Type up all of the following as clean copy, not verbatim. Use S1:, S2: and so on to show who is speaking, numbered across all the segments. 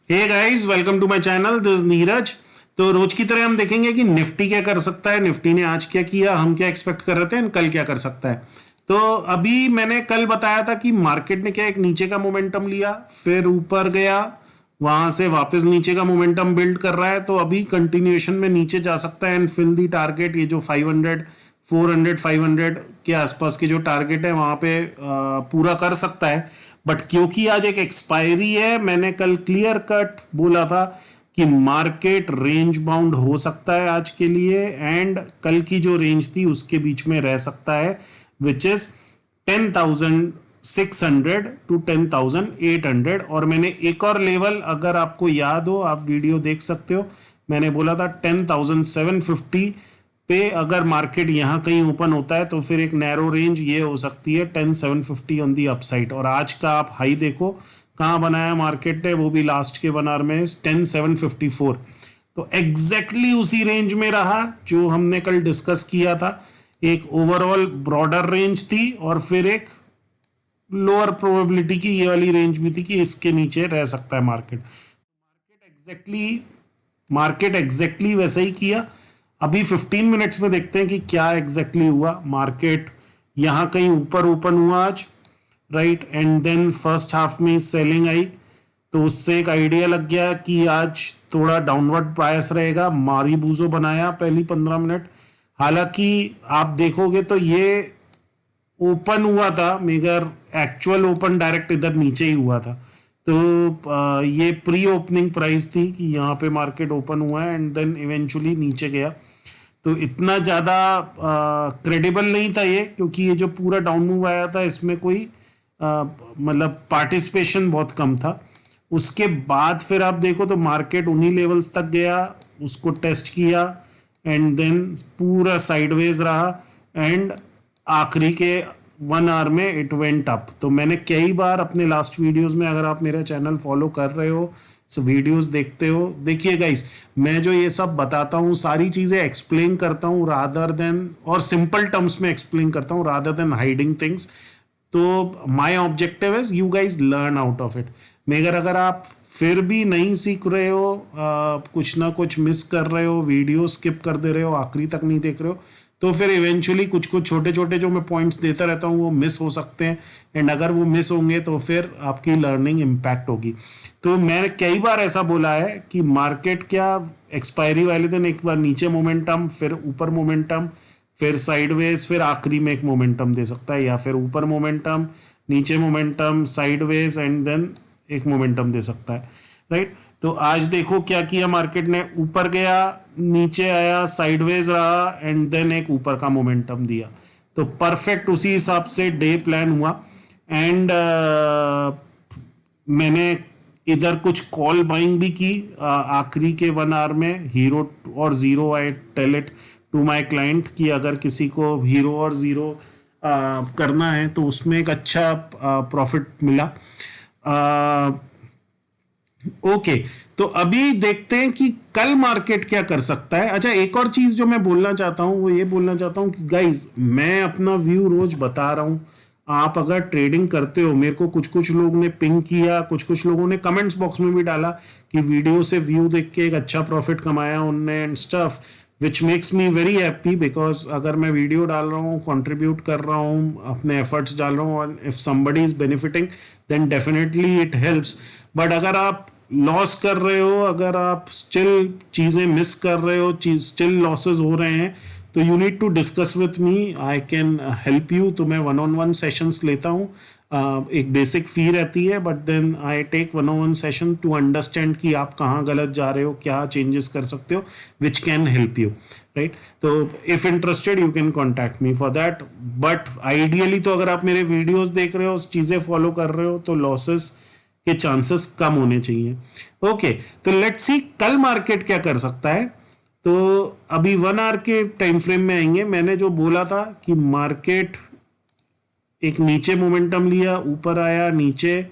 S1: Hey guys, welcome to my channel. This is Neeraj. तो रोज की तरह हम देखेंगे कि निफ्टी क्या कर सकता है, निफ्टी ने आज क्या किया, हम क्या एक्सपेक्ट कर रहे थे और कल क्या कर सकता है। तो अभी मैंने कल बताया था कि मार्केट ने क्या एक नीचे का मोमेंटम लिया, फिर ऊपर गया, वहां से वापस नीचे का मोमेंटम बिल्ड कर रहा है। तो अभी कंटिन्यूएशन में नीचे जा सकता है एंड फिल दी टारगेट। ये जो 500 400 500 के आसपास के जो टारगेट है वहां पे पूरा कर सकता है। बट क्योंकि आज एक एक्सपायरी है, मैंने कल क्लियर कट बोला था कि मार्केट रेंज बाउंड हो सकता है आज के लिए, एंड कल की जो रेंज थी उसके बीच में रह सकता है, विच इज 10,600 टू 10,800। और मैंने एक और लेवल, अगर आपको याद हो, आप वीडियो देख सकते हो, मैंने बोला था 10,750 पे अगर मार्केट यहां कहीं ओपन होता है तो फिर एक नैरो रेंज ये हो सकती है 10,750 ऑन दी अपसाइड। और आज का आप हाई देखो कहां बनाया मार्केट ने, वो भी लास्ट के 1 आवर में 10,754। तो एग्जैक्टली उसी रेंज में रहा जो हमने कल डिस्कस किया था। एक ओवरऑल ब्रॉडर रेंज थी और फिर एक लोअर प्रोबेबिलिटी की ये वाली रेंज भी थी कि इसके नीचे रह सकता है मार्केट। मार्केट एग्जैक्टली वैसा ही किया। अभी 15 मिनट्स में देखते हैं कि क्या एग्जैक्टली हुआ। मार्केट यहां कहीं ऊपर ओपन हुआ आज, right, and then first half में सेलिंग आई, तो उससे एक आइडिया लग गया कि आज थोड़ा डाउनवर्ड बायस रहेगा। मारी बूजो बनाया पहली 15 मिनट। हालांकि आप देखोगे तो ये ओपन हुआ था मगर एक्चुअल ओपन डायरेक्ट इधर नीचे ही हुआ था। तो ये प्री ओपनिंग प्राइस थी कि यहाँ पे मार्केट ओपन हुआ है एंड देन इवेंचुअली नीचे गया। तो इतना ज़्यादा क्रेडिबल नहीं था ये, क्योंकि ये जो पूरा डाउन मूव आया था इसमें कोई मतलब पार्टिसिपेशन बहुत कम था। उसके बाद फिर आप देखो तो मार्केट उन्हीं लेवल्स तक गया, उसको टेस्ट किया एंड देन पूरा साइडवेज रहा एंड आखिरी के 1 आवर में इट वेंट अप। तो मैंने कई बार अपने लास्ट वीडियोस में, अगर आप मेरा चैनल फॉलो कर रहे हो, वीडियोस देखते हो, देखिए गाइस, मैं जो ये सब बताता हूँ सारी चीजें एक्सप्लेन करता हूँ रादर देन, और सिंपल टर्म्स में एक्सप्लेन करता हूँ रादर देन हाइडिंग थिंग्स। तो my objective is you guys learn out of it. मगर अगर आप फिर भी नहीं सीख रहे हो, कुछ ना कुछ मिस कर रहे हो, वीडियो स्किप कर दे रहे हो, आखिरी तक नहीं देख रहे हो, तो फिर इवेंचुअली कुछ कुछ छोटे छोटे जो मैं पॉइंट्स देता रहता हूँ वो मिस हो सकते हैं। एंड अगर वो मिस होंगे तो फिर आपकी लर्निंग इम्पैक्ट होगी। तो मैंने कई बार ऐसा बोला है कि मार्केट क्या एक्सपायरी वाले दिन एक बार नीचे मोमेंटम, फिर ऊपर मोमेंटम, फिर साइडवेज, फिर आखिरी में एक मोमेंटम दे सकता है, या फिर ऊपर मोमेंटम, नीचे मोमेंटम, साइडवेज एंड देन एक मोमेंटम दे सकता है, राइट। तो आज देखो क्या किया मार्केट ने, ऊपर गया, नीचे आया, साइडवेज रहा एंड देन एक ऊपर का मोमेंटम दिया। तो परफेक्ट उसी हिसाब से डे प्लान हुआ। एंड मैंने इधर कुछ कॉल बाइंग भी की आखिरी के 1 आवर में, हीरो और zero. I tell it to my client कि अगर किसी को हीरो और जीरो करना है तो उसमें एक अच्छा प्रॉफिट मिला। ओके, तो अभी देखते हैं कि कल मार्केट क्या कर सकता है। अच्छा, एक और चीज जो मैं बोलना चाहता हूं वो ये बोलना चाहता हूं कि गाइज, मैं अपना व्यू रोज बता रहा हूं। आप अगर ट्रेडिंग करते हो, मेरे को कुछ कुछ लोगों ने पिंग किया, कुछ कुछ लोगों ने कमेंट्स बॉक्स में भी डाला कि वीडियो से व्यू देख के एक अच्छा प्रॉफिट कमाया उनने and stuff, which makes me very happy. Because अगर मैं वीडियो डाल रहा हूँ, कंट्रीब्यूट कर रहा हूँ, अपने एफर्ट्स डाल रहा हूँ, और if somebody is benefiting then definitely it helps. But अगर आप लॉस कर रहे हो, अगर आप स्टिल चीज़ें मिस कर रहे हो, स्टिल लॉसेस हो रहे हैं, तो you need to discuss with me, I can help you. तो मैं 1-on-1 सेशंस लेता हूँ। एक बेसिक फी रहती है, but then I take 1-on-1 session to understand कि आप कहाँ गलत जा रहे हो, क्या चेंजेस कर सकते हो, which can help you, right. तो if interested you can contact me for that. But ideally तो अगर आप मेरे वीडियोज देख रहे हो, चीज़ें फॉलो कर रहे हो, तो लॉसेस के चांसेस कम होने चाहिए। ओके, तो लेट्स सी कल मार्केट क्या कर सकता है। तो अभी 1 आवर के टाइम फ्रेम में आएंगे। मैंने जो बोला था कि मार्केट एक नीचे मोमेंटम लिया, ऊपर आया, नीचे,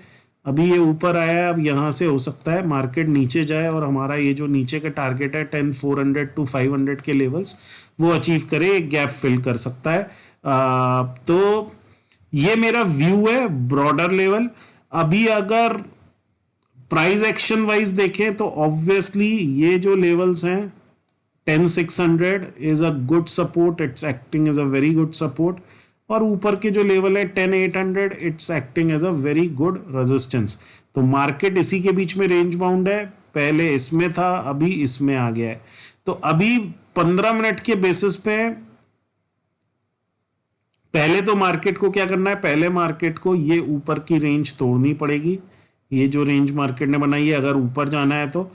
S1: अभी ये ऊपर आया, अब यहां से हो सकता है मार्केट नीचे जाए और हमारा ये जो नीचे का टारगेट है 10,400 टू 500 के लेवल्स वो अचीव करे, एक गैप फिल कर सकता है। तो ये मेरा व्यू है ब्रॉडर लेवल। अभी अगर प्राइस एक्शन वाइज देखें तो ऑब्वियसली ये जो लेवल्स हैं 10,600 is a good support, it's acting as a very good support, और ऊपर के जो लेवल है 10,800 it's acting as a very good resistance. तो मार्केट इसी के बीच में रेंज बाउंड है, पहले इसमें था अभी इसमें आ गया है। तो अभी 15 मिनट के बेसिस पे पहले तो मार्केट को क्या करना है, पहले मार्केट को ये ऊपर की रेंज तोड़नी पड़ेगी। ये जो रेंज मार्केट ने बनाई है, अगर ऊपर जाना है तो,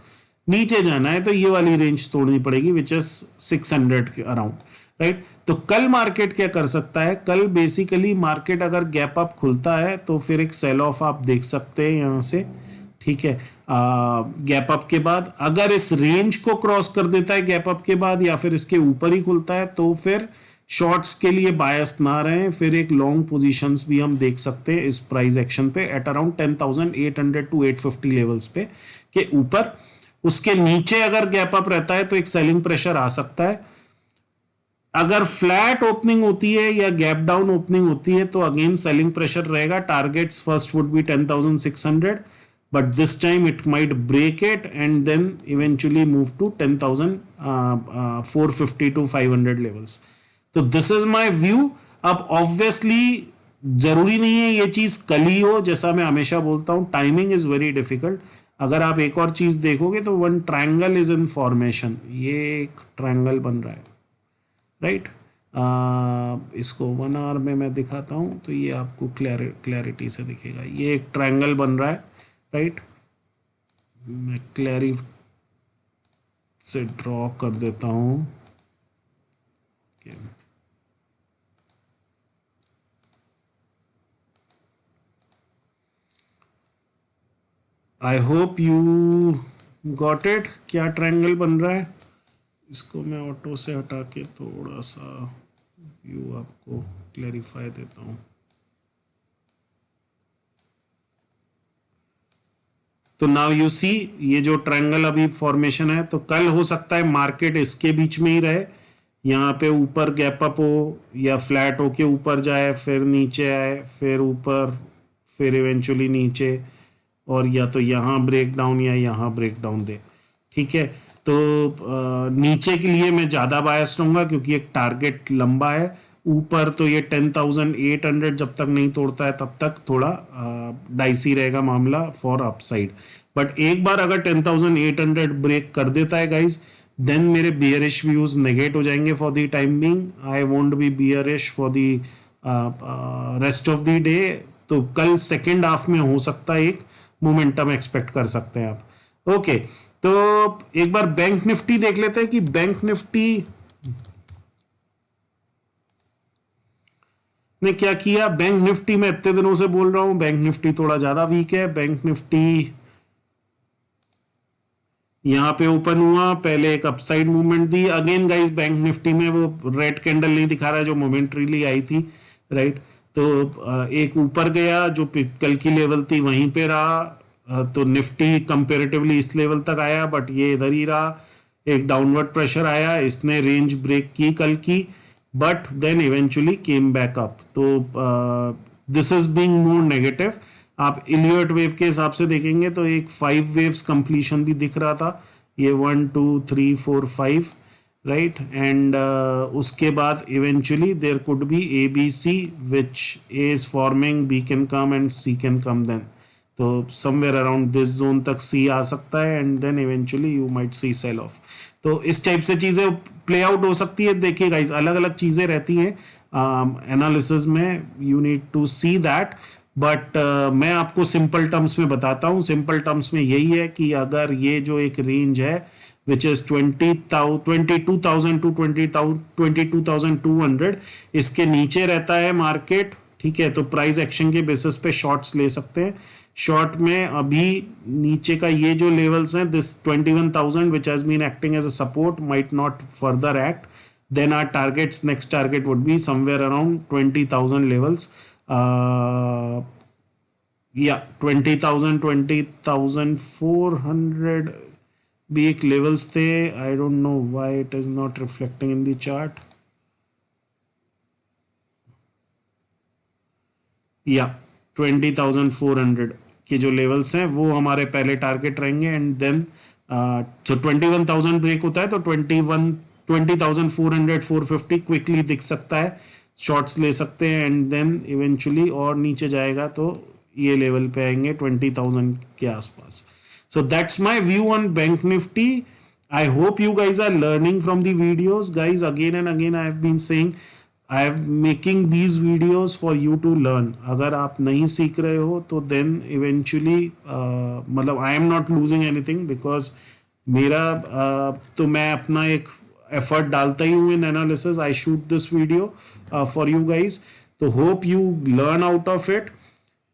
S1: नीचे जाना है तो ये वाली रेंज तोड़नी पड़ेगी विच इज 600 के अराउंड, राइट। तो कल मार्केट क्या कर सकता है, कल बेसिकली मार्केट अगर गैप अप खुलता है तो फिर एक सेल ऑफ आप देख सकते हैं यहां से, ठीक है। गैप अप के बाद अगर इस रेंज को क्रॉस कर देता है गैप अप के बाद, या फिर इसके ऊपर ही खुलता है, तो फिर शॉर्ट्स के लिए बायस ना रहे, फिर एक लॉन्ग पोजीशंस भी हम देख सकते हैं इस प्राइस एक्शन पे एट अराउंड 10,800 टू 850 लेवल्स पे के ऊपर। उसके नीचे अगर गैप अप रहता है तो एक सेलिंग प्रेशर आ सकता है। अगर फ्लैट ओपनिंग होती है या गैप डाउन ओपनिंग होती है तो अगेन सेलिंग प्रेशर रहेगा। Targets first would be 10,600, but this time it might break it and then eventually move to 10,450 to 500 levels. तो दिस इज माई व्यू। अब ऑब्वियसली जरूरी नहीं है ये चीज कल ही हो, जैसा मैं हमेशा बोलता हूं टाइमिंग इज वेरी डिफिकल्ट। अगर आप एक और चीज देखोगे तो one triangle is in formation, ये एक ट्रायंगल बन रहा है, राइट। इसको 1 आवर में मैं दिखाता हूं तो ये आपको क्लैरिटी से दिखेगा। ये एक ट्रायंगल बन रहा है, राइट। मैं क्लैरी से ड्रॉ कर देता हूं। I hope you got it. क्या ट्रायंगल बन रहा है, इसको मैं ऑटो से हटा के थोड़ा सा व्यू आपको क्लैरिफाई देता हूं। तो नाउ यू सी ये जो ट्रायंगल अभी फॉर्मेशन है, तो कल हो सकता है मार्केट इसके बीच में ही रहे, यहाँ पे ऊपर गैप अप हो या फ्लैट हो के ऊपर जाए, फिर नीचे आए, फिर ऊपर, फिर इवेंचुअली नीचे, और या तो यहाँ ब्रेक डाउन या यहाँ ब्रेक डाउन दे, ठीक है। तो नीचे के लिए मैं ज़्यादा बायस रहूँगा क्योंकि एक टारगेट लंबा है। ऊपर तो ये 10,800 जब तक नहीं तोड़ता है तब तक थोड़ा डाइसी रहेगा मामला फॉर अपसाइड। बट एक बार अगर 10,800 ब्रेक कर देता है गाइज, देन मेरे बियरिश व्यूज नेगेट हो जाएंगे for the time being. I won't be bearish for the rest of the day. तो कल सेकेंड हाफ में हो सकता है एक मोमेंटम एक्सपेक्ट कर सकते हैं आप। ओके, तो एक बार बैंक निफ्टी देख लेते हैं कि बैंक निफ्टी ने क्या किया। बैंक निफ्टी में इतने दिनों से बोल रहा हूं बैंक निफ्टी थोड़ा ज्यादा वीक है। बैंक निफ्टी यहां पे ओपन हुआ, पहले एक अपसाइड मूवमेंट दी। अगेन गाइस बैंक निफ्टी में वो रेड कैंडल नहीं दिखा रहा है जो मोमेंटरीली आई थी, राइट। तो एक ऊपर गया जो कल की लेवल थी वहीं पे रहा, तो निफ्टी कंपेरेटिवली इस लेवल तक आया, बट ये इधर ही रहा। एक डाउनवर्ड प्रेशर आया, इसने रेंज ब्रेक की कल की, but then eventually came back up. तो this is being more negative. आप इलियट वेव के हिसाब से देखेंगे तो एक 5 वेव्स कंप्लीशन भी दिख रहा था, ये 1 2 3 4 5, राइट। एंड उसके बाद eventually there could be A B C which A is forming, B can come and C can come then. तो समवेयर अराउंड दिस जोन तक सी आ सकता है and then eventually you might see sell off. तो इस type से चीजें play out हो सकती है। देखिए गाइस अलग अलग चीजें रहती हैं एनालिसिस में, you need to see that. But मैं आपको सिंपल टर्म्स में बताता हूँ। सिंपल टर्म्स में यही है कि अगर ये जो एक रेंज है विच इज 22,000 टू 22,200, इसके नीचे रहता है मार्केट, ठीक है, तो प्राइस एक्शन के बेसिस पे शॉर्ट्स ले सकते हैं। शॉर्ट में अभी नीचे का ये जो लेवल्स हैं, this 21,000 which has been acting as a support might not further act, then our targets, next target would be somewhere around 20,000 levels. Yeah, 20,000 20,400 भी एक लेवल्स थे। I don't know why it is not reflecting in the chart. या 20,400 के जो levels हैं वो हमारे पहले टारगेट रहेंगे एंड देन सो 21,000 ब्रेक होता है तो 20,400 450 क्विकली दिख सकता है, शॉर्ट्स ले सकते हैं एंड देन इवेंचुअली और नीचे जाएगा तो ये लेवल पे आएंगे 20,000 के आसपास. So that's my view on Bank Nifty. I hope you guys are learning from the videos, guys. Again and again I have been saying I am making these videos for you to learn. अगर आप नहीं सीख रहे हो तो then eventually मतलब I am not losing anything because मेरा तो मैं अपना एक एफर्ट डालता ही हूँ in analysis. I shoot this video for you guys, तो hope you learn out of it.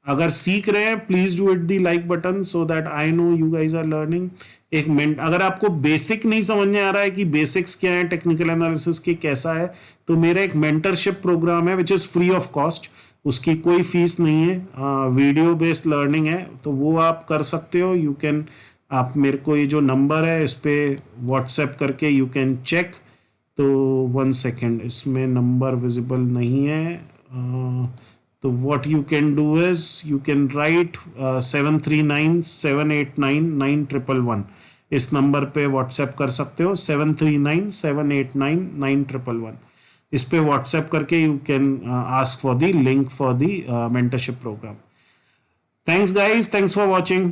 S1: अगर सीख रहे हैं please do it the like button so that I know you guys are learning. एक मिनट, अगर आपको बेसिक नहीं समझ में आ रहा है कि बेसिक्स क्या है टेक्निकल एनालिसिस के कैसा है, तो मेरा एक मेंटरशिप प्रोग्राम है which is free of cost. उसकी कोई फीस नहीं है, वीडियो बेस्ड लर्निंग है, तो वो आप कर सकते हो. यू कैन, आप मेरे को ये जो नंबर है इस पे व्हाट्सएप करके यू कैन चेक. तो 1 सेकेंड, इसमें नंबर विजिबल नहीं है. तो what you can do is you can write 739-789-9111. इस नंबर पे व्हाट्सएप कर सकते हो, 739-789-9111. इस पे व्हाट्सएप करके you can ask for the link for the mentorship program. Thanks guys, thanks for watching.